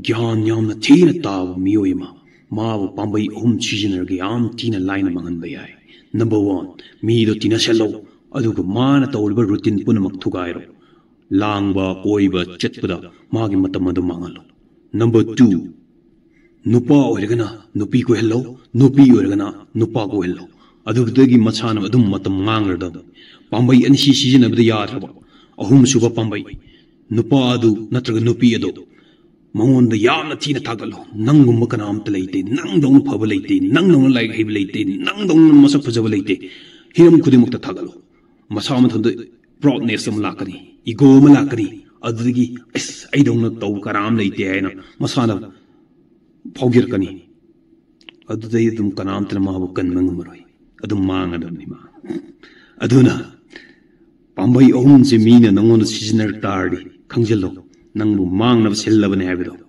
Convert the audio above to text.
ꯒ꯭ꯌꯥꯟ ꯌꯥꯝꯅ ꯊꯤꯅ ꯇꯥꯕ ꯃꯤꯑꯣꯏ ꯑꯃ ꯃꯥꯕꯨ ꯄꯥꯝꯕꯩ ꯑꯍꯨꯝ ꯁꯤꯖꯤꯟꯅꯔꯒ ꯌꯥꯝ ꯊꯤꯅ ꯂꯥꯏꯅ ꯃꯥꯡꯍꯟꯕ ꯌꯥꯏ. ꯅꯝꯕꯔ 1, ꯃꯤꯗꯣ ꯇꯤꯟꯅꯁꯜꯂꯣ ꯑꯗꯨꯒ ꯃꯥꯅ ꯇꯧꯔꯤꯕ ꯔꯨꯇꯤꯟ ꯄꯨꯝꯅꯃꯛ ꯊꯨꯒꯥꯏꯔꯣ. ꯂꯥꯡꯕ, ꯀꯣꯏꯕ, ꯆꯠꯄꯗ ꯃꯥꯒꯤ ꯃꯇꯝ ꯑꯗꯨ ꯃꯥꯡꯍꯜꯂꯣ. Number 2, nupa oiragana nupi ko hello nupi oiragana nupa ko hello adugdagi machana adum matam ngangrada pambai ansi sijinabda yadraba ahum suba pambai nupa adu natraga nupi adu mangonda yamna thina thagalo nangumma kana amta leite nangdong phaba leite nangdong like hib leite nangdong masak phajaba leite hiram khudimukta thagalo masama thanda proudness am lakani ego ma lakani adugagi es aidongna taw karam leite haina masana Pogirkani. Adudum Kanamtan Mahabukan Mangumaroi. Adum Mangadamni ma. Aduna Pambai owns a mean and on the seasoner tardy. Kangjelo. Nangu Mang of Sillavan Habido.